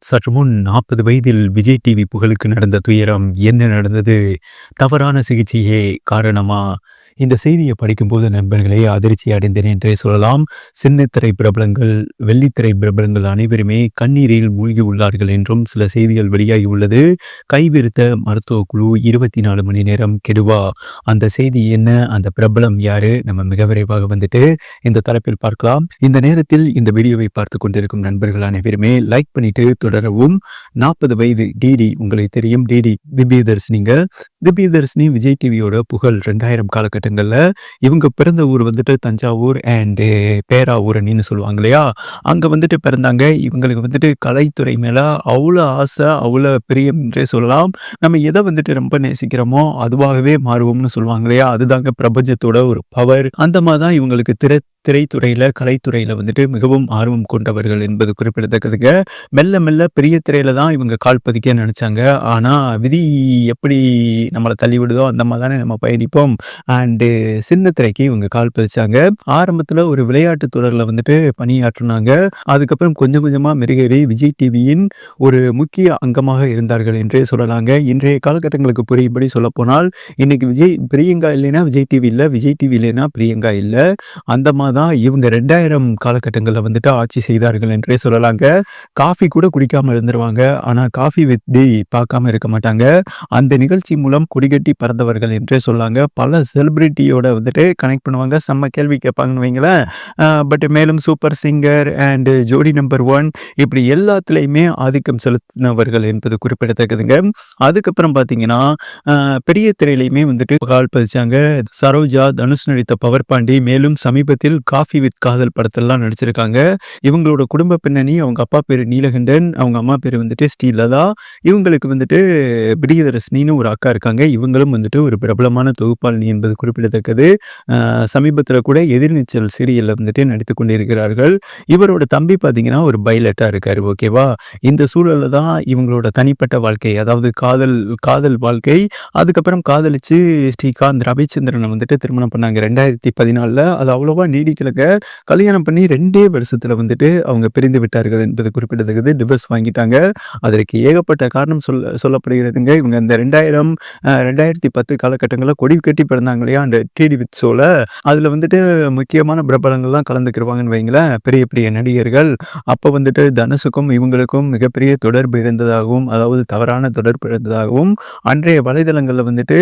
சற்று முன் 40 வயதில் விஜய் டிவி புகழுக்கு நடந்த துயரம் என்ன நடந்தது? தவறான சிகிச்சையே காரணமா? இந்த செய்தியை படிக்கும்போது நண்பர்களே அதிர்ச்சி அடைந்தேன் என்றே சொல்லலாம். சின்னத்திரை பிரபலங்கள், வெள்ளித்திரை பிரபலங்கள் அனைவருமே கண்ணீரில் மூழ்கி உள்ளார்கள் என்றும் சில செய்திகள் வெளியாகி உள்ளது. கைவிரித்த மருத்துவ குழு 24 மணி நேரம் கெடுவா? அந்த செய்தி என்ன? அந்த பிரபலம் யாரு? நம்ம மிக விரைவாக வந்துட்டு இந்த தலைப்பில் பார்க்கலாம். இந்த நேரத்தில் இந்த வீடியோவை பார்த்து கொண்டிருக்கும் நண்பர்கள் அனைவருமே லைக் பண்ணிட்டு தொடரவும். 40 வயது டிடி, உங்களுக்கு தெரியும் டிடி திவ்யதர்ஷினிங்க. திவ்யதர்ஷினி விஜய் டிவியோட புகழ் 2000 காலகட்டங்கள்ல இவங்க பிறந்த ஊர் வந்துட்டு தஞ்சாவூர் அண்டு பேராவூரணின்னு சொல்லுவாங்க இல்லையா, அங்க வந்துட்டு பிறந்தாங்க. இவங்களுக்கு வந்துட்டு கலைத்துறை மேல அவ்வளோ ஆசை, அவ்வளோ பிரியம் என்றே சொல்லலாம். நம்ம எதை வந்துட்டு ரொம்ப நேசிக்கிறோமோ அதுவாகவே மாறுவோம்னு சொல்லுவாங்க இல்லையா, அதுதாங்க பிரபஞ்சத்தோட ஒரு பவர். அந்த மாதிரி தான் இவங்களுக்கு திரைத்துறையில, கலைத்துறையில வந்துட்டு மிகவும் ஆர்வம் கொண்டவர்கள் என்பது குறிப்பிடத்தக்கதுங்க. மெல்ல மெல்ல பெரிய திரையில தான் இவங்க கால் பதிக்க நினைச்சாங்க. ஆனா விதி எப்படி நம்மளை தள்ளி விடுதோ அந்த மாதிரி தானே நம்ம பயணிப்போம். அண்டு சின்ன திரைக்கு இவங்க கால் பதிச்சாங்க. ஆரம்பத்துல ஒரு விளையாட்டு தொடரில் வந்துட்டு பணியாற்றினாங்க. அதுக்கப்புறம் கொஞ்சம் கொஞ்சமா மெருகேறி விஜய் டிவியின் ஒரு முக்கிய அங்கமாக இருந்தார்கள் என்றே சொல்லலாங்க. இன்றைய காலகட்டங்களுக்கு புரியும்படி சொல்ல போனால், இன்னைக்கு விஜய் பிரியங்கா இல்லைன்னா விஜய் டிவி இல்லை, விஜய் டிவி இல்லைன்னா பிரியங்கா இல்லை. அந்த மாதிரி தான் இவங்க 2000 காலகட்டங்களில் வந்துட்டு ஆட்சி செய்தார்கள் என்றே சொல்லலாங்க. காஃபி கூட குடிக்காம இருந்துருவாங்க. ஆனா காஃபி வித் டி பார்க்காம இருக்க மாட்டாங்க. அந்த நிகழ்ச்சி மூலம் கொடிகட்டி பறந்தவர்கள் என்றே சொல்லாங்க. பல செலிபிரிட்டியோட வந்துட்டு கனெக்ட் பண்ணுவாங்க. செம்ம கேள்வி கேட்பாங்கன்னு வைங்களேன். பட் மேலும் சூப்பர் சிங்கர் அண்ட் ஜோடி நம்பர் 1 இப்படி எல்லாத்துலேயுமே ஆதிக்கம் செலுத்தினவர்கள் என்பது குறிப்பிடத்தக்கதுங்க. அதுக்கப்புறம் பார்த்தீங்கன்னா பெரிய திரையிலையுமே வந்துட்டு கால் பதிச்சாங்க. சரோஜா, தனுஷ் நடித்த பவர் பாண்டி, மேலும் சமீபத்தில் காஃபி வித் காதல் படத்திலலாம் நடிச்சிருக்காங்க. இவங்களோட குடும்ப பின்னணி, அவங்க அப்பா பேர் நீலகண்டன், அவங்க அம்மா பேர் வந்துட்டு ஸ்ரீலதா. இவங்களுக்கு வந்துட்டு பிரியதர்ஷினின்னு ஒரு அக்கா இருக்காங்க. இவங்களும் வந்துட்டு ஒரு பிரபலமான தொகுப்பாளினி என்பது குறிப்பிடத்தக்கது. சமீபத்தில் கூட எதிர்நீச்சல் சீரியலில் வந்துட்டு நடித்து கொண்டிருக்கிறார்கள். இவரோட தம்பி பார்த்தீங்கன்னா ஒரு பைலட்டாக இருக்கார். ஓகேவா? இந்த சூழலில் தான் இவங்களோட தனிப்பட்ட வாழ்க்கை, அதாவது காதல் வாழ்க்கை. அதுக்கப்புறம் காதலிச்சு ஸ்ரீகாந்த் ரவிச்சந்திரனை வந்துட்டு திருமணம் பண்ணாங்க 2014. அது அவ்வளோவா நீடிக்கலங்க. கல்யாணம் பண்ணி 2 வருஷத்துல வந்துட்டு அவங்க பிரிந்து விட்டார்கள் என்பது குறிப்பிடத்தக்கது. டிவர்ஸ் வாங்கிட்டாங்க. அதற்கு ஏகப்பட்ட காரணம் சொல்லப்படுகிறதுங்க. இவங்க அந்த 2010 காலகட்டங்களில் கொடி கட்டி பிறந்தாங்க இல்லையா, அந்த டிடி வித் ஷோல, அதில் வந்துட்டு முக்கியமான பிரபலங்கள்லாம் கலந்துக்கிடுவாங்கன்னு வைங்களேன், பெரிய பெரிய நடிகர்கள். அப்போ வந்துட்டு தனுஷுக்கும் இவங்களுக்கும் மிகப்பெரிய தொடர்பு இருந்ததாகவும், அதாவது தவறான தொடர்பு இருந்ததாகவும் அன்றைய வலைதளங்களில் வந்துட்டு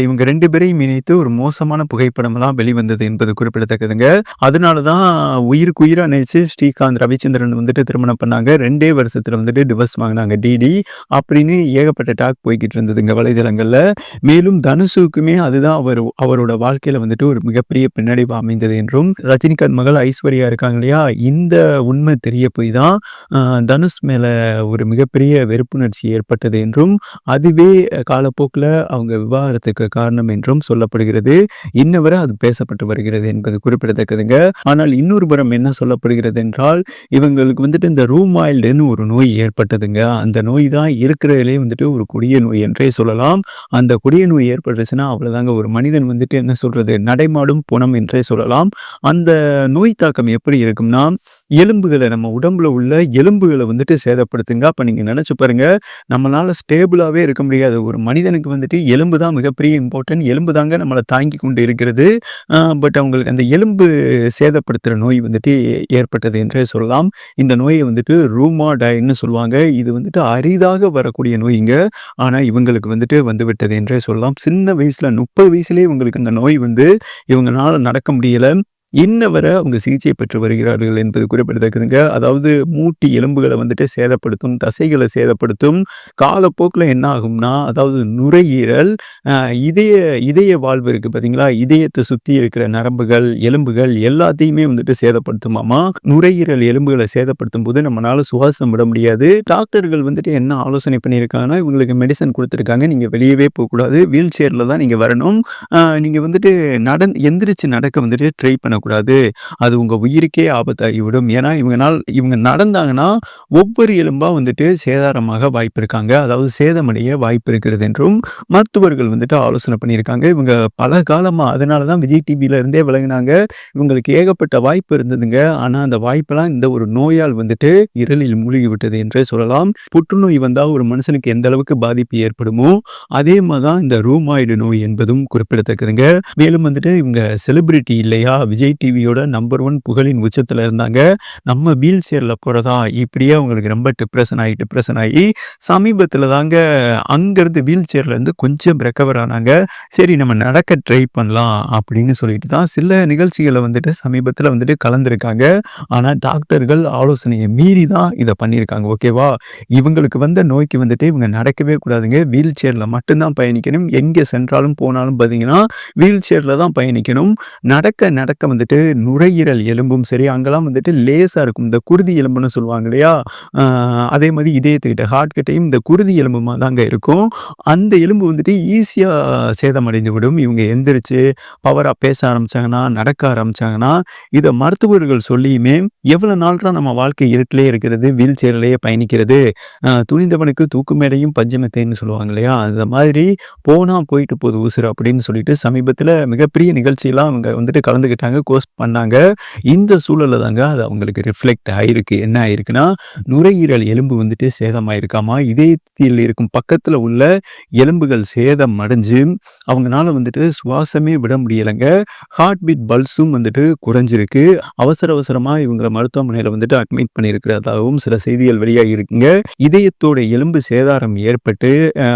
இவங்க 2 பேரையும் இணைத்து ஒரு மோசமான புகைப்படமெல்லாம் வெளிவந்தது என்பது குறிப்பிடத்தக்கதுங்க. அதனால தான் உயிருக்கு உயிரா நினைச்சு ஸ்ரீகாந்த் ரவிச்சந்திரன் வந்துட்டு திருமணம் பண்ணாங்க. 2 வருஷத்துல வந்துட்டு டிவர்ஸ் வாங்கினாங்க டிடி அப்படின்னு ஏகப்பட்ட டாக் போய்கிட்டு இருந்ததுங்க வலைதளங்கள்ல. மேலும் தனுஷுக்குமே அதுதான் அவரோட வாழ்க்கையில வந்துட்டு ஒரு மிகப்பெரிய பின்னடைவு அமைந்தது என்றும், ரஜினிகாந்த் மகள் ஐஸ்வர்யா இருக்காங்க இல்லையா, இந்த உண்மை தெரிய போய் தான் தனுஷ் மேல ஒரு மிகப்பெரிய வெறுப்புணர்ச்சி ஏற்பட்டது என்றும், அதுவே காலப்போக்கில் அவங்க விவாகரத்துக்கு காரணம் என்றும் சொல்லப்படுகிறது. இன்ன வரை அது பேசப்பட்டு வருகிறது என்பது குறிப்பிடத்தக்கதுங்க. ஆனால் இன்னொரு புறம் என்ன சொல்லப்படுகிறது என்றால், இவங்களுக்கு வந்துட்டு இந்த ரூமாயில்டுன்னு ஒரு நோய் ஏற்பட்டதுங்க. அந்த நோய் தான் இருக்கிறதுலே வந்துட்டு ஒரு கொடிய நோய் என்றே சொல்லலாம். அந்த கொடிய நோய் ஏற்பட்டுச்சுன்னா அவ்வளவுதாங்க, ஒரு மனிதன் வந்துட்டு என்ன சொல்றது, நடைமாடும் புணம் என்றே சொல்லலாம். அந்த நோய் தாக்கம் எப்படி இருக்கும்னா, எலும்புகளை, நம்ம உடம்புல உள்ள எலும்புகளை வந்துட்டு சேதப்படுத்துங்க. அப்ப நீங்க நினைச்சு பாருங்க, நம்மளால ஸ்டேபிளாவே இருக்க முடியாது. ஒரு மனிதனுக்கு வந்துட்டு எலும்பு தான் மிகப்பெரிய இம்பார்ட்டன்ட். எலும்பு தாங்க நம்மளை தாங்கி கொண்டு இருக்கிறது. பட் அவங்களுக்கு அந்த எலும்பு சேதப்படுத்துகிற நோய் வந்துட்டு ஏற்பட்டது என்றே சொல்லலாம். இந்த நோயை வந்துட்டு ரூமாடாய்டுன்னு சொல்லுவாங்க. இது வந்துட்டு அரிதாக வரக்கூடிய நோய்ங்க. ஆனால் இவங்களுக்கு வந்துட்டு வந்துவிட்டது என்றே சொல்லலாம். சின்ன வயசுல 30 வயசுலேயே இவங்களுக்கு இந்த நோய் வந்து இவங்களால நடக்க முடியலை. இன்ன வரை அவங்க சிகிச்சை பெற்று வருகிறார்கள் என்பது குறிப்பிடத்தக்கதுங்க. அதாவது மூட்டு எலும்புகளை வந்துட்டு சேதப்படுத்தும், தசைகளை சேதப்படுத்தும். காலப்போக்கில் என்ன ஆகும்னா, அதாவது நுரையீரல், இதய வாழ்வு இருக்குது பார்த்தீங்களா, இதயத்தை சுற்றி இருக்கிற நரம்புகள், எலும்புகள் எல்லாத்தையுமே வந்துட்டு சேதப்படுத்துமாமா. நுரையீரல் எலும்புகளை சேதப்படுத்தும் போது நம்மளால சுவாசம் விட முடியாது. டாக்டர்கள் வந்துட்டு என்ன ஆலோசனை பண்ணியிருக்காங்கன்னா, இவங்களுக்கு மெடிசன் கொடுத்துருக்காங்க, நீங்கள் வெளியவே போகக்கூடாது, வீல் சேரில் தான் நீங்கள் வரணும், நீங்கள் வந்துட்டு எந்திரிச்சு நடக்க வந்துட்டு ட்ரை பண்ண பண்ணக்கூடாது. அது உங்க உயிருக்கே ஆபத்தாகிவிடும். ஏன்னா இவங்க நடந்தாங்கன்னா ஒவ்வொரு எலும்பா வந்துட்டு சேதாரமாக வாய்ப்பு இருக்காங்க. அதாவது சேதமடைய வாய்ப்பு இருக்கிறது என்றும் மருத்துவர்கள் வந்துட்டு ஆலோசனை பண்ணியிருக்காங்க. இவங்க பல காலமா அதனால தான் விஜய் டிவில இருந்தே விலகுனாங்க. இவங்களுக்கு ஏகப்பட்ட வாய்ப்பு இருந்ததுங்க. ஆனா அந்த வாய்ப்பெல்லாம் இந்த ஒரு நோயால் வந்துட்டு இருளில் மூழ்கி விட்டது என்றே சொல்லலாம். புற்றுநோய் வந்தா ஒரு மனுஷனுக்கு எந்த அளவுக்கு பாதிப்பு ஏற்படுமோ, அதே மாரி தான் இந்த ரூமாய்டு நோய் என்பதும் குறிப்பிடத்தக்கதுங்க. மேலும் வந்துட்டு இவங்க செலிபிரிட்டி இல்லையா? விஜய் டிவியோட நம்பர் 1 புகழின் உச்சத்துல இருந்தாங்க. நம்ம வீல் சேர்ல போறதா இப்படியே அவங்களுக்கு ரொம்ப டிப்ரஷன் ஆகி சமீபத்துல தாங்க அங்கருந்து வீல் சேர்ல இருந்து கொஞ்சம் ரெக்கவர் ஆனாங்க. சரி நம்ம நடக்க ட்ரை பண்ணலாம் அப்படின்னு சொல்லிட்டு தான் சில நிகழ்ச்சிகள வந்துட்டு சமீபத்துல வந்துட்டு கலந்திருக்காங்க. ஆனா டாக்டர்கள் ஆலோசனைய மீறி தான் இத பண்ணியிருக்காங்க. ஓகேவா? இவங்களுக்கு வந்த நோய்க்கு வந்துட்டு இவங்க நடக்கவே கூடாதுங்க. வீல் சேர்ல மட்டும் தான் பயணிக்கணும். எங்க சென்றாலும் போனாலும் பார்த்தீங்கன்னா, வீல் சேர்ல தான் பயணிக்கணும். நடக்க வந்துட்டு நுரையீரல் எலும்பும் சரி, அங்கெல்லாம் வந்துட்டு லேசா இருக்கும். இந்த குருதி எலும்புன்னு சொல்லுவாங்க இல்லையா? அ அதே மாரி இதயத்துக்கிட்ட ஹார்ட் கிட்டயும் இந்த குருதி எலும்புமா தாங்க இருக்கும். அந்த எலும்பு வந்துட்டு ஈஸியா சேதமடைந்து விடும். இவங்க எந்திரிச்சு பவரா பேச ஆரம்பிச்சாங்கன்னா, நடக்க ஆரம்பிச்சாங்கன்னா, இத மருத்துவர்கள் சொல்லியுமே எவ்வளவு நாள்றா நம்ம வாழ்க்கை இருட்டிலே இருக்கிறது, வீல் சேர்லயே பயணிக்கிறது, துணிந்தவனுக்கு தூக்கு மேடையும் பஞ்சமெத்தைன்னு சொல்லுவாங்க இல்லையா? அந்த மாதிரி போனா போயிட்டு போகுது உசுரு அப்படின்னு சொல்லிட்டு சமீபத்தில மிகப்பெரிய நிகழ்ச்சியெல்லாம் அவங்க வந்துட்டு கலந்துக்கிட்டாங்க, ஹோஸ்ட் பண்ணாங்க. இந்த சூழல்ல தாங்க அது அவங்களுக்கு ரிஃப்ளெக்ட் ஆயிருக்கு. என்ன ஆயிருக்குன்னா, நுரையீரல் எலும்பு வந்துட்டு சேதமாயிருக்காமா. இதயத்தில் இருக்கும் பக்கத்துல உள்ள எலும்புகள் சேதம் அடைஞ்சு அவங்கனால வந்துட்டு சுவாசமே விட முடியலைங்க. ஹார்ட் பீட் பல்ஸும் வந்துட்டு குறைஞ்சிருக்கு. அவசரமா இவங்கள மருத்துவமனையில வந்துட்டு அட்மிட் பண்ணியிருக்கிறதாகவும் சில செய்திகள் வெளியாகி இருக்குங்க. இதயத்தோட எலும்பு சேதாரம் ஏற்பட்டு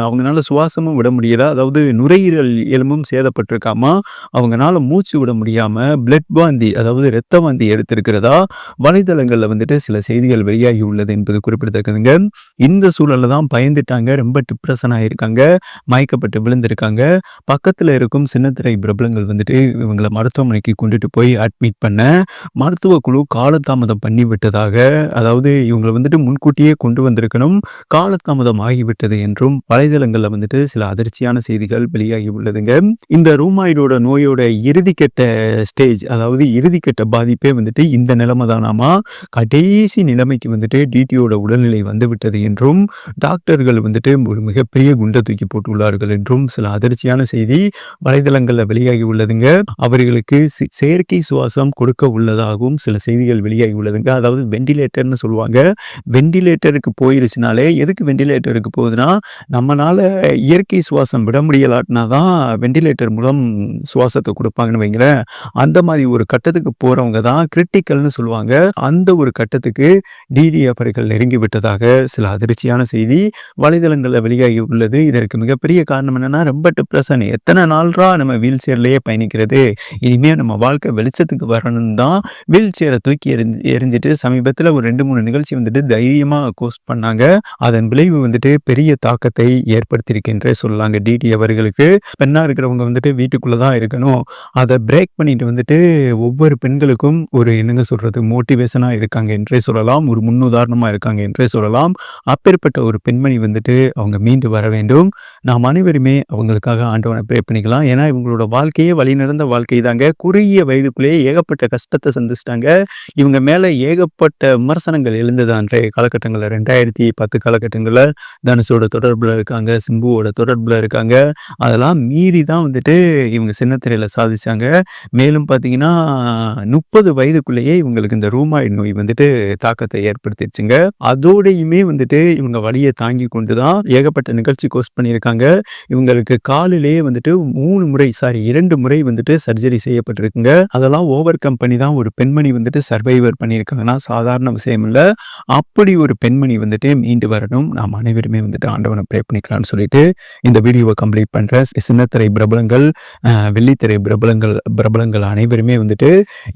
அவங்கனால சுவாசமும் விட முடியல. அதாவது நுரையீரல் எலும்பும் சேதப்பட்டிருக்காமா. அவங்கனால மூச்சு விட முடியாம பிளட் வாந்தி அதாவது இரத்த வாந்தி எடுத்திருக்கிறதா வலைதளங்கள்ல வந்துட்டு சில செய்திகள் வெளியாகி உள்ளது என்பது குறிப்பிடத்தக்கதுங்க. இந்த சூழல்ல தான் பயந்துட்டாங்க. ரொம்ப டிப்ரஷன் ஆயிருக்காங்க. மயக்கப்பட்டு விழுந்திருக்காங்க. பக்கத்துல இருக்கும் சின்னத்திரை பிரபலங்கள் வந்துட்டு இவங்கள மருத்துவமனைக்கு கொண்டுட்டு போய் அட்மிட் பண்ண மருத்துவ குழு காலதாமதம் பண்ணி விட்டதாக, அதாவது இவங்கள வந்துட்டு முன்கூட்டியே கொண்டு வந்திருக்கணும், காலதாமதம் ஆகிவிட்டது என்றும் வலைதளங்கள்ல வந்துட்டு சில அதிர்ச்சியான செய்திகள் வெளியாகி உள்ளதுங்க. இந்த ரூமாய்டோட நோயோட இறுதிக்கட்ட ஸ்டேஜ், அதாவது இறுதிக்கட்ட பாதிப்பே வந்துட்டு இந்த நிலைமை தானாமா. கடைசி நிலைமைக்கு வந்துட்டு டிடியோட உடல்நிலை வந்துவிட்டது என்றும் டாக்டர்கள் வந்துட்டு ஒரு மிகப்பெரிய குண்டை தூக்கி போட்டுள்ளார்கள் என்றும் சில அதிர்ச்சியான செய்தி வலைதளங்கள்ல வெளியாகி உள்ளதுங்க. அவர்களுக்கு செயற்கை சுவாசம் கொடுக்க உள்ளதாகவும் சில செய்திகள் வெளியாகி உள்ளதுங்க. அதாவது வெண்டிலேட்டர்னு சொல்லுவாங்க. வெண்டிலேட்டருக்கு போயிருச்சுனாலே எதுக்கு வெண்டிலேட்டருக்கு போகுதுன்னா, நம்மனால இயற்கை சுவாசம் விட முடியலாட்டினா தான் வெண்டிலேட்டர் மூலம் சுவாசத்தை கொடுப்பாங்கன்னு வைங்களேன். அந்த மாதிரி ஒரு கட்டத்துக்கு போறவங்க தான் கிரிட்டிக்கல்னு சொல்லுவாங்க. அந்த ஒரு கட்டத்துக்கு டிடி அவர்கள் நெருங்கி விட்டதாக சில அதிர்ச்சியான செய்தி வலைதளங்கள்ல வெளியாகி உள்ளது. இதற்கு மிகப்பெரிய காரணம் என்னன்னா, ரொம்ப டிப்ரஷன். எத்தனை நாள்ரா நம்ம வீல் சேர்லயே பயணிக்கிறது, இனிமே நம்ம வாழ்க்கை வெளிச்சத்துக்கு வரணும்னு தான் வீல் சேரை தூக்கி எறிஞ்சிட்டு சமீபத்தில் ஒரு 2-3 நிகழ்ச்சி வந்துட்டு தைரியமா போஸ்ட் பண்ணாங்க. அதன் விளைவு வந்துட்டு பெரிய தாக்கத்தை ஏற்படுத்தியிருக்கின்றே சொல்லலாங்க. டிடி அவர்களுக்கு பெண்ணா இருக்கிறவங்க வந்துட்டு வீட்டுக்குள்ள தான் இருக்கணும், அதை பிரேக் பண்ணிட்டு வந்துட்டு ஒவ்வொரு பெண்களுக்கும் ஒரு என்னங்க சொல்றது மோட்டிவேஷனா இருக்காங்க என்றே சொல்லலாம், ஒரு முன்னுதாரணமா இருக்காங்க என்றே சொல்லலாம். அப்பேற்பட்ட ஒரு பெண்மணி வந்துட்டு அவங்க மீண்டு வர வேண்டும். நாம் அனைவருமே அவங்களுக்காக ஆண்டவனை ப்ரே பண்ணிக்கலாம். ஏன்னா இவங்களோட வாழ்க்கையே வழிநடந்த வாழ்க்கை தாங்க. குறுகிய வயதுக்குள்ளேயே ஏகப்பட்ட கஷ்டத்தை சந்திச்சிட்டாங்க. இவங்க மேல ஏகப்பட்ட விமர்சனங்கள் எழுந்தது அன்றைய காலகட்டங்களில். 2010 காலகட்டங்களில் தனுஷோட தொடர்புல இருக்காங்க, சிம்புவோட தொடர்புல இருக்காங்க. அதெல்லாம் மீறி தான் வந்துட்டு இவங்க சின்னத்திரையில சாதிச்சாங்க. மேலும் பார்த்தீங்கன்னா 30 வயதுக்குள்ளேயே இவங்களுக்கு இந்த ரூமாய்டு நோய் வந்துட்டு தாக்கத்தை ஏற்படுத்திடுச்சுங்க. அதோடையுமே வந்துட்டு இவங்க வலியை தாங்கி கொண்டு தான் ஏகப்பட்ட நிகழ்ச்சி கோஸ்ட் பண்ணியிருக்காங்க. இவங்களுக்கு காலிலேயே வந்துட்டு 2 முறை வந்துட்டு சர்ஜரி செய்யப்பட்டிருக்குங்க. அதெல்லாம் ஓவர் கம் பண்ணி தான் ஒரு பெண்மணி வந்துட்டு சர்வைவர் பண்ணியிருக்காங்கன்னா சாதாரண விஷயம் இல்லை. அப்படி ஒரு பெண்மணி வந்துட்டு மீண்டு வரணும். நாம் அனைவருமே வந்துட்டு ஆண்டவனை ப்ரே பண்ணிக்கலாம்னு சொல்லிட்டு இந்த வீடியோவை கம்ப்ளீட் பண்ற சின்னத்திரை பிரபலங்கள், வெள்ளித்திரை பிரபலங்கள் அனைவருமே வந்துட்டு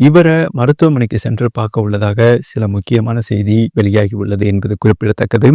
இவரை மருத்துவமனைக்கு சென்று பார்க்க உள்ளதாக சில முக்கியமான செய்தி வெளியாகி உள்ளது என்பது குறிப்பிடத்தக்கது.